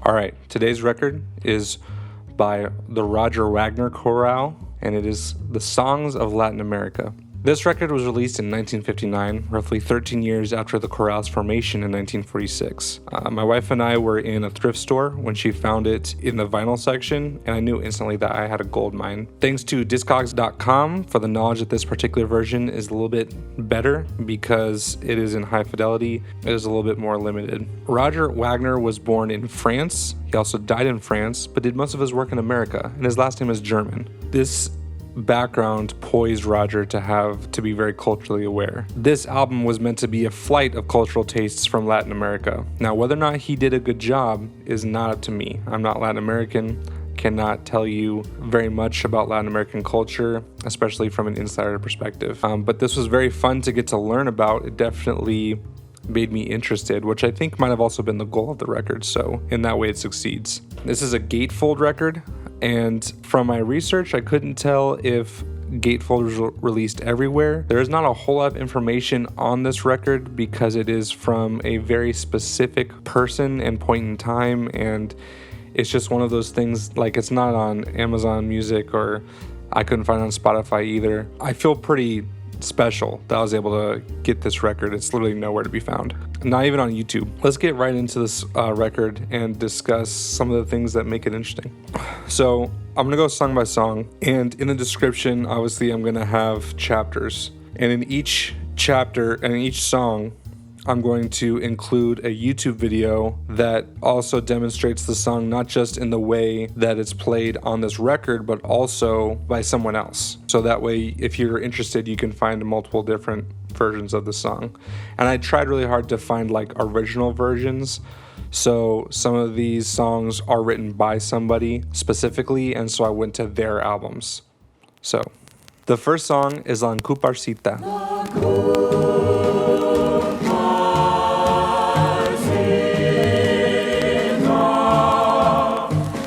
All right, today's record is by the Wagner Choral, and it is The Songs of Latin America. This record was released in 1959, roughly 13 years after the chorale's formation in 1946. My wife and I were in a thrift store when she found it in the vinyl section, and I knew instantly that I had a gold mine. Thanks to Discogs.com for the knowledge that this particular version is a little bit better because it is in high fidelity. It is a little bit more limited. Roger Wagner was born in France. He also died in France, but did most of his work in America, and his last name is German. This background poised Roger to be very culturally aware. This album was meant to be a flight of cultural tastes from Latin America. Now, whether or not he did a good job is not up to me. I'm not Latin American, cannot tell you very much about Latin American culture, especially from an insider perspective. But this was very fun to get to learn about. It definitely made me interested, which I think might have also been the goal of the record, so in that way it succeeds. This is a gatefold record, and from my research I couldn't tell if gatefold was released everywhere. There is not a whole lot of information on this record because it is from a very specific person and point in time, and it's just one of those things, like it's not on Amazon Music, or I couldn't find it on Spotify either. I feel pretty special that I was able to get this record. It's literally nowhere to be found, not even on YouTube. Let's get right into this record and discuss some of the things that make it interesting. So I'm gonna go song by song, and in the description obviously I'm gonna have chapters, and in each chapter and in each song I'm going to include a YouTube video that also demonstrates the song, not just in the way that it's played on this record, but also by someone else. So that way, if you're interested, you can find multiple different versions of the song. And I tried really hard to find like original versions. So some of these songs are written by somebody specifically, and so I went to their albums. So the first song is on Cumparsita.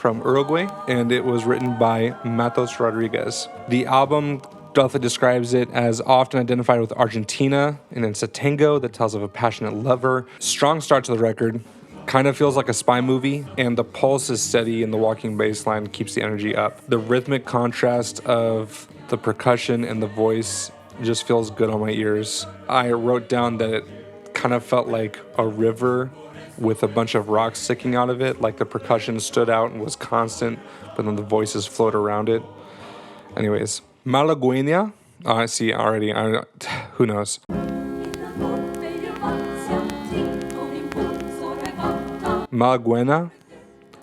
From Uruguay, and it was written by Matos Rodriguez. The album roughly describes it as often identified with Argentina, and it's a tango that tells of a passionate lover. Strong start to the record, kind of feels like a spy movie, and the pulse is steady and the walking bass line keeps the energy up. The rhythmic contrast of the percussion and the voice just feels good on my ears. I wrote down that it kind of felt like a river with a bunch of rocks sticking out of it, like the percussion stood out and was constant, but then the voices float around it. Anyways, Malagueña, I see already, who knows? Malagueña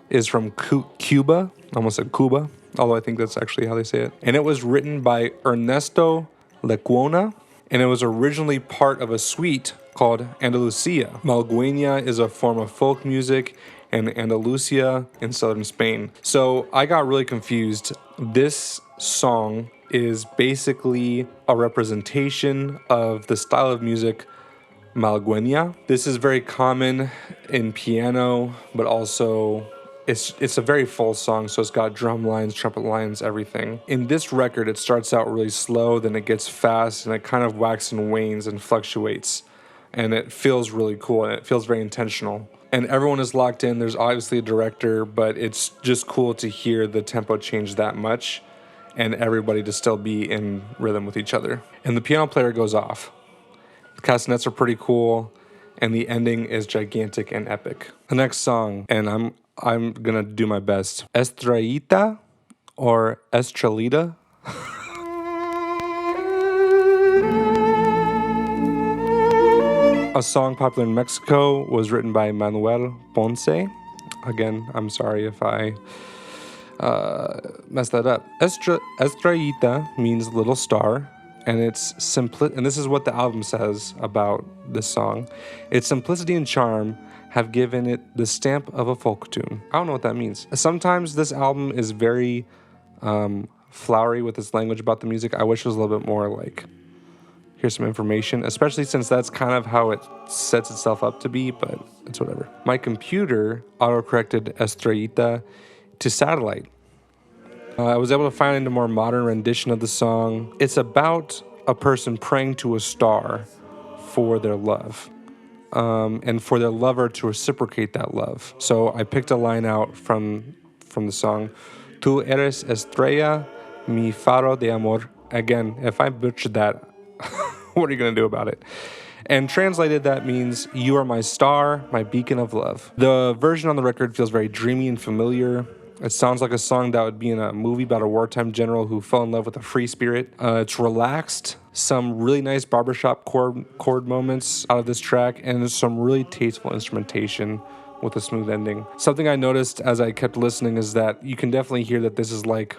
is from Cuba, almost said Cuba, although I think that's actually how they say it. And it was written by Ernesto Lecuona, and it was originally part of a suite called Andalusia. Malagueña is a form of folk music, and Andalusia in southern Spain. So I got really confused. This song is basically a representation of the style of music Malagueña. This is very common in piano, but also it's a very full song, so it's got drum lines, trumpet lines, everything. In this record, it starts out really slow, then it gets fast, and it kind of waxes and wanes and fluctuates. And it feels really cool, and it feels very intentional. And everyone is locked in. There's obviously a director, but it's just cool to hear the tempo change that much and everybody to still be in rhythm with each other. And the piano player goes off. The castanets are pretty cool, and the ending is gigantic and epic. The next song, and I'm gonna do my best. Estrellita or Estrellita. A song popular in Mexico, was written by Manuel Ponce. Again, I'm sorry if I messed that up. Estrellita means little star, and it's and this is what the album says about this song. Its simplicity and charm have given it the stamp of a folk tune. I don't know what that means. Sometimes this album is very flowery with its language about the music. I wish it was a little bit more like, here's some information, especially since that's kind of how it sets itself up to be, but it's whatever. My computer autocorrected Estrellita to satellite. I was able to find a more modern rendition of the song. It's about a person praying to a star for their love. and for their lover to reciprocate that love. So I picked a line out from the song, "Tú eres estrella, mi faro de amor." Again, if I butchered that, what are you going to do about it? And translated, that means, "You are my star, my beacon of love." The version on the record feels very dreamy and familiar. It sounds like a song that would be in a movie about a wartime general who fell in love with a free spirit. It's relaxed, some really nice barbershop chord moments out of this track, and there's some really tasteful instrumentation with a smooth ending. Something I noticed as I kept listening is that you can definitely hear that this is like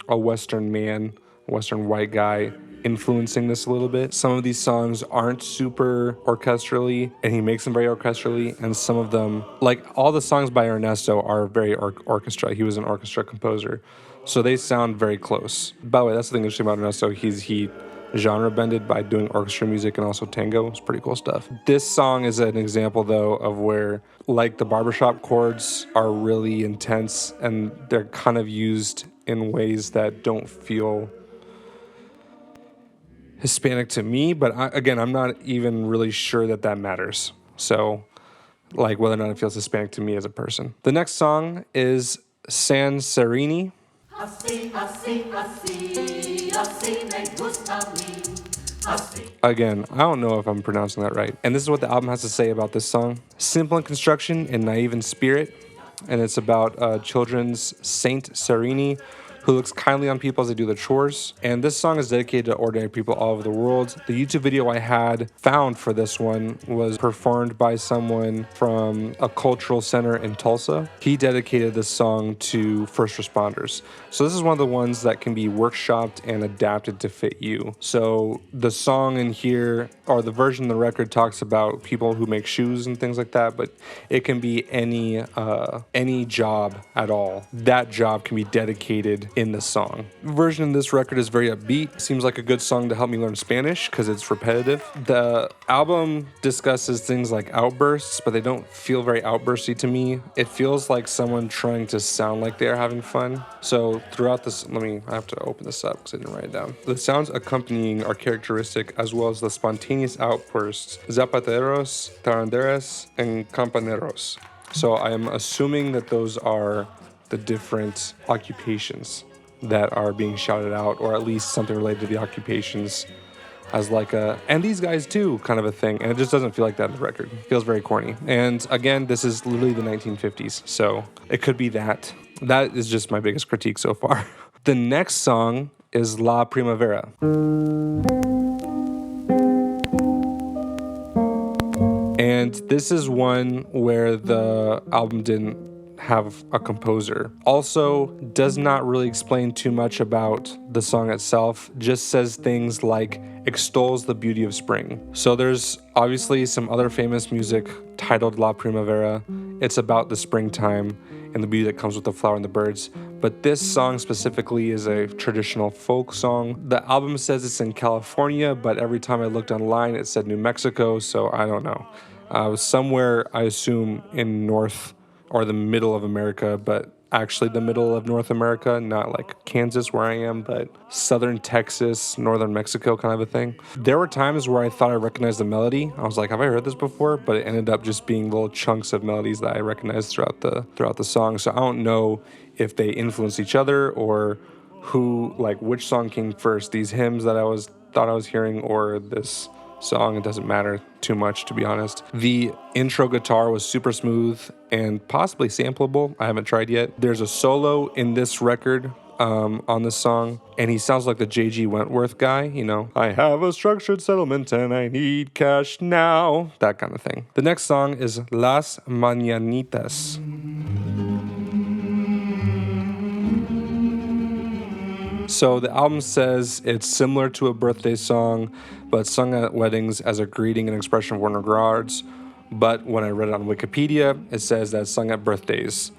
a Western man, a Western white guy influencing this a little bit. Some of these songs aren't super orchestrally, and he makes them very orchestrally, and some of them, like all the songs by Ernesto, are very orchestra. He was an orchestra composer, so they sound very close. By the way, that's the thing interesting about Ernesto. He genre bended by doing orchestra music and also tango. It's pretty cool stuff. This song is an example, though, of where, like, the barbershop chords are really intense, and they're kind of used in ways that don't feel Hispanic to me, but I'm not even really sure that matters. So, like, whether or not it feels Hispanic to me as a person. The next song is San Sereni. Again, I don't know if I'm pronouncing that right. And this is what the album has to say about this song. Simple in construction and naive in spirit. And it's about children's Saint Sereni, who looks kindly on people as they do their chores. And this song is dedicated to ordinary people all over the world. The YouTube video I had found for this one was performed by someone from a cultural center in Tulsa. He dedicated this song to first responders. So this is one of the ones that can be workshopped and adapted to fit you. So the song in here, or the version of the record, talks about people who make shoes and things like that, but it can be any job at all. That job can be dedicated in the song. The version of this record is very upbeat. Seems like a good song to help me learn Spanish because it's repetitive. The album discusses things like outbursts, but they don't feel very outbursty to me. It feels like someone trying to sound like they are having fun. So throughout this, I have to open this up because I didn't write it down. The sounds accompanying are characteristic, as well as the spontaneous outbursts, zapateros, taranderas, and campaneros. So I am assuming that those are the different occupations that are being shouted out, or at least something related to the occupations as like and these guys too kind of a thing. And it just doesn't feel like that in the record. It feels very corny. And again, this is literally the 1950s, so it could be that. That is just my biggest critique so far. The next song is La Primavera. And this is one where the album didn't have a composer. Also, does not really explain too much about the song itself, just says things like extols the beauty of spring. So there's obviously some other famous music titled La Primavera. It's about the springtime and the beauty that comes with the flower and the birds. But this song specifically is a traditional folk song. The album says it's in California, but every time I looked online, it said New Mexico, so I don't know. Somewhere, I assume, in North or the middle of America, but actually the middle of North America, not like Kansas where I am, but southern Texas, northern Mexico kind of a thing. There were times where I thought I recognized the melody. I was like, have I heard this before? But it ended up just being little chunks of melodies that I recognized throughout the song. So I don't know if they influenced each other or which song came first, these hymns that I thought I was hearing or this song. It doesn't matter too much, to be honest. The intro guitar was super smooth and possibly sampleable. I haven't tried yet. There's a solo in this record on this song, and he sounds like the J.G. Wentworth guy, you know, I have a structured settlement and I need cash now, that kind of thing. The next song is Las Mañanitas. So the album says it's similar to a birthday song, but sung at weddings as a greeting and expression of warm regards. But when I read it on Wikipedia, it says that it's sung at birthdays.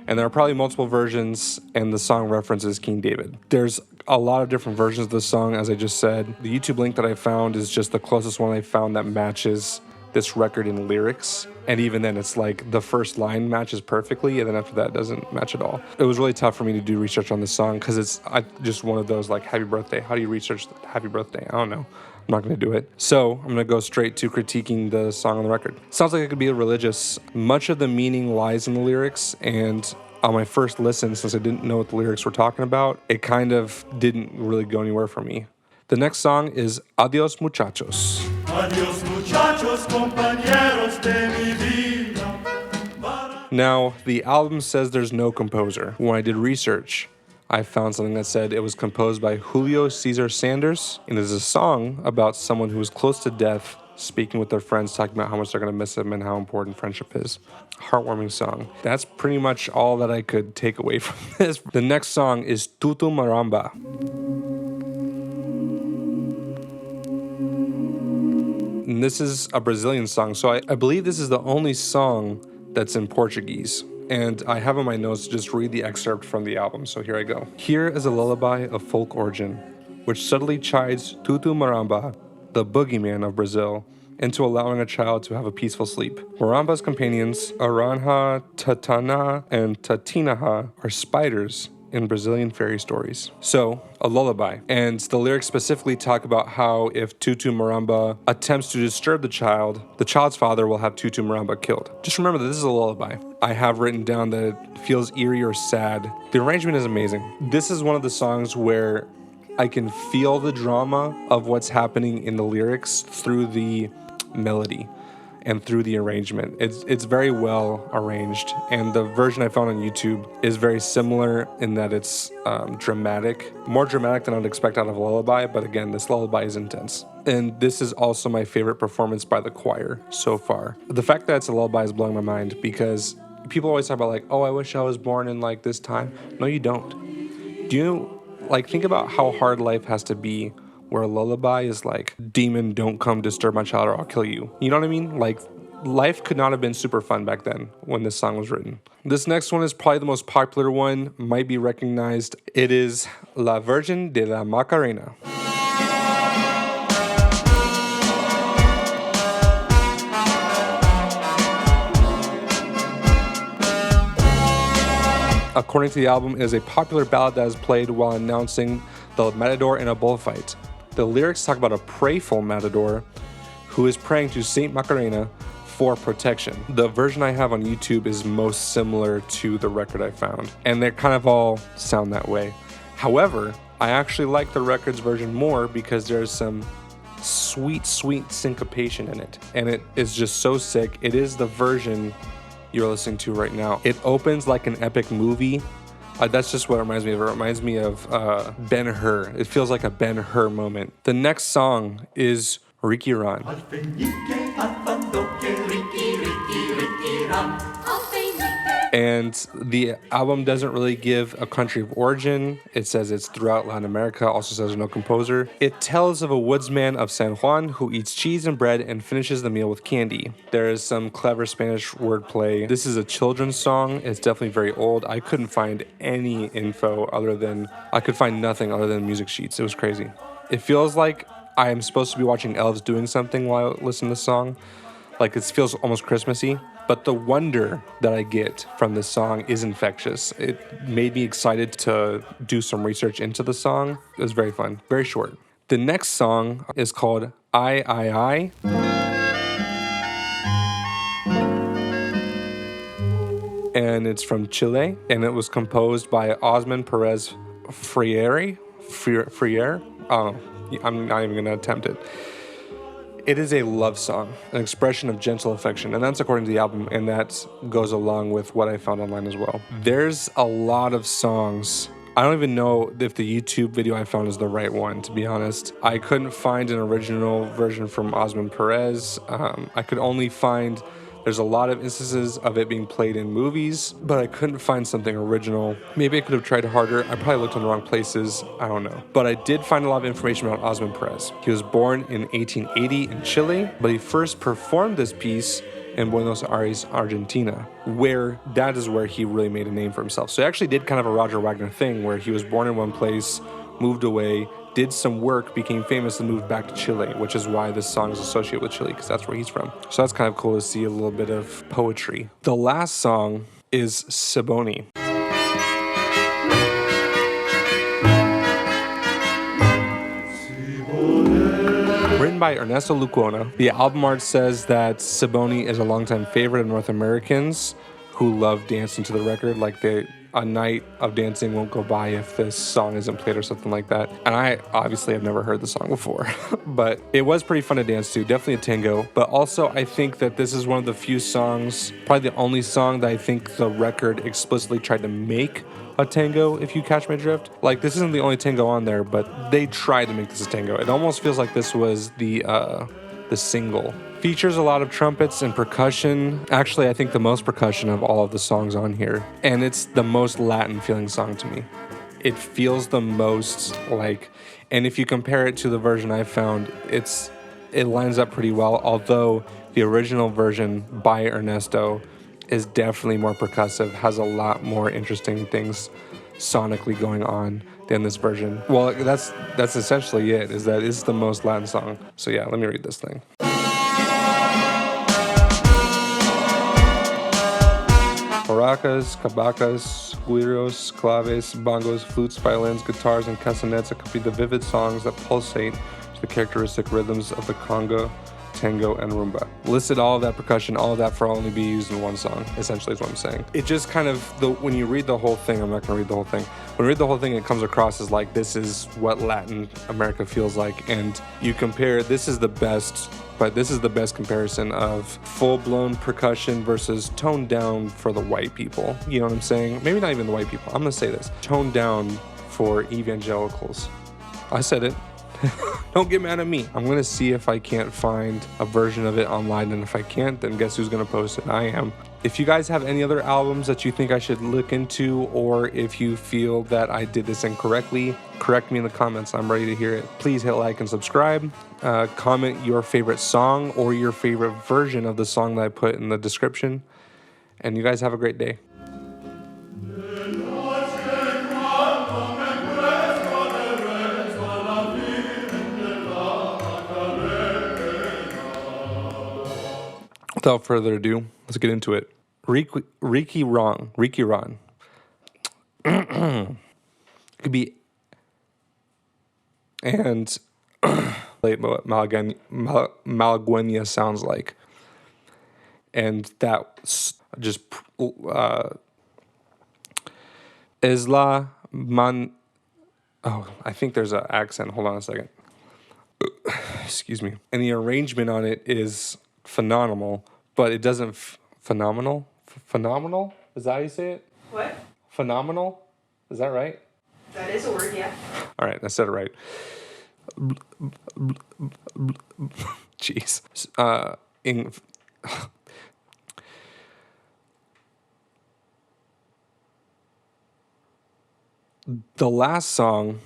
And there are probably multiple versions, and the song references King David. There's a lot of different versions of the song, as I just said. The YouTube link that I found is just the closest one I found that matches this record in lyrics. And even then, it's like the first line matches perfectly, and then after that, it doesn't match at all. It was really tough for me to do research on this song because it's just one of those like, happy birthday. How do you research happy birthday? I don't know. I'm not going to do it. So I'm going to go straight to critiquing the song on the record. Sounds like it could be religious. Much of the meaning lies in the lyrics, and on my first listen, since I didn't know what the lyrics were talking about, it kind of didn't really go anywhere for me. The next song is Adiòs Muchachos. Adiós muchachos, compañeros de mi vida. Now, the album says there's no composer. When I did research, I found something that said it was composed by Julio Cesar Sanders, and it is a song about someone who was close to death, speaking with their friends, talking about how much they're going to miss him and how important friendship is. Heartwarming song. That's pretty much all that I could take away from this. The next song is Tutú Marambá. And this is a Brazilian song, so I believe this is the only song that's in Portuguese. And I have in my notes to just read the excerpt from the album, so here I go. Here is a lullaby of folk origin, which subtly chides Tutú Marambá, the boogeyman of Brazil, into allowing a child to have a peaceful sleep. Maramba's companions, Aranja, Tatana, and Tatinaha, are spiders in Brazilian fairy stories. So, a lullaby. And the lyrics specifically talk about how if Tutú Marambá attempts to disturb the child's father will have Tutú Marambá killed. Just remember that this is a lullaby. I have written down that it feels eerie or sad. The arrangement is amazing. This is one of the songs where I can feel the drama of what's happening in the lyrics through the melody and through the arrangement. It's very well arranged, and the version I found on YouTube is very similar in that it's dramatic, more dramatic than I'd expect out of a lullaby, but again, this lullaby is intense. And this is also my favorite performance by the choir so far. The fact that it's a lullaby is blowing my mind, because people always talk about like, oh, I wish I was born in like this time. No, you don't. Do you, think about how hard life has to be where a lullaby is like, demon, don't come disturb my child or I'll kill you. You know what I mean? Like, life could not have been super fun back then when this song was written. This next one is probably the most popular one, might be recognized. It is La Virgen de la Macarena. According to the album, it is a popular ballad that is played while announcing the matador in a bullfight. The lyrics talk about a prayerful matador who is praying to Saint Macarena for protection. The version I have on YouTube is most similar to the record I found, and they kind of all sound that way. However, I actually like the record's version more because there's some sweet, sweet syncopation in it, and it is just so sick. It is the version you're listening to right now. It opens like an epic movie. That's just what it reminds me of. It reminds me of Ben-Hur. It feels like a Ben-Hur moment. The next song is Riqui Ran. And the album doesn't really give a country of origin. It says it's throughout Latin America, also says no composer. It tells of a woodsman of San Juan who eats cheese and bread and finishes the meal with candy. There is some clever Spanish wordplay. This is a children's song. It's definitely very old. I couldn't find any info I could find nothing other than music sheets. It was crazy. It feels like I am supposed to be watching elves doing something while I listen to this song. Like, it feels almost Christmassy. But the wonder that I get from this song is infectious. It made me excited to do some research into the song. It was very fun, very short. The next song is called I. And it's from Chile, and it was composed by Osman Perez Freire. Oh, I'm not even going to attempt it. It is a love song, an expression of gentle affection, and that's according to the album, and that goes along with what I found online as well. There's a lot of songs. I don't even know if the YouTube video I found is the right one, to be honest. I couldn't find an original version from Osman Perez. I could only find... There's a lot of instances of it being played in movies, but I couldn't find something original. Maybe I could have tried harder. I probably looked in the wrong places. I don't know. But I did find a lot of information about Osman Perez. He was born in 1880 in Chile, but he first performed this piece in Buenos Aires, Argentina, where that is where he really made a name for himself. So he actually did kind of a Roger Wagner thing where he was born in one place, moved away, did some work, became famous, and moved back to Chile, which is why this song is associated with Chile, because that's where he's from. So that's kind of cool to see a little bit of poetry. The last song is Siboney. written by Ernesto Lucuona. The album art says that Siboney is a longtime favorite of North Americans who love dancing to the record. Like, a night of dancing won't go by if this song isn't played or something like that. And I obviously have never heard the song before, but it was pretty fun to dance to. Definitely a tango. But also, I think that this is one of the few songs, probably the only song that I think the record explicitly tried to make a tango, if you catch my drift. Like, this isn't the only tango on there, but they tried to make this a tango. It almost feels like this was the single. Features a lot of trumpets and percussion. Actually, I think the most percussion of all of the songs on here. And it's the most Latin feeling song to me. It feels the most like, and if you compare it to the version I found, it lines up pretty well, although the original version by Ernesto is definitely more percussive, has a lot more interesting things sonically going on than this version. Well, that's essentially it, is that it's the most Latin song. So yeah, let me read this thing. Maracas, cabacas, guiros, claves, bongos, flutes, violins, guitars, and castanets accompany the vivid songs that pulsate to the characteristic rhythms of the conga, tango, and rumba. Listed all of that percussion, all of that for only be used in one song, essentially is what I'm saying. It just kind of, when you read the whole thing, I'm not going to read the whole thing. When you read the whole thing, it comes across as like, this is what Latin America feels like. And you compare, this is the best comparison of full-blown percussion versus toned down for the white people. You know what I'm saying? Maybe not even the white people. I'm going to say this. Toned down for evangelicals. I said it. Don't get mad at me. I'm going to see if I can't find a version of it online, and if I can't, then guess who's going to post it? I am. If you guys have any other albums that you think I should look into, or if you feel that I did this incorrectly, correct me in the comments. I'm ready to hear it. Please hit like and subscribe. Comment your favorite song or your favorite version of the song that I put in the description. And you guys have a great day. Without further ado, let's get into it. Riqui Ran. It could be, and what Malagueña sounds like, and that just Isla Man. Oh, I think there's an accent. Hold on a second. Excuse me. And the arrangement on it is phenomenal, but it doesn't phenomenal. Is that how you say it? What? Phenomenal. Is that right? That is a word, yeah. All right, I said it right. Jeez. The last song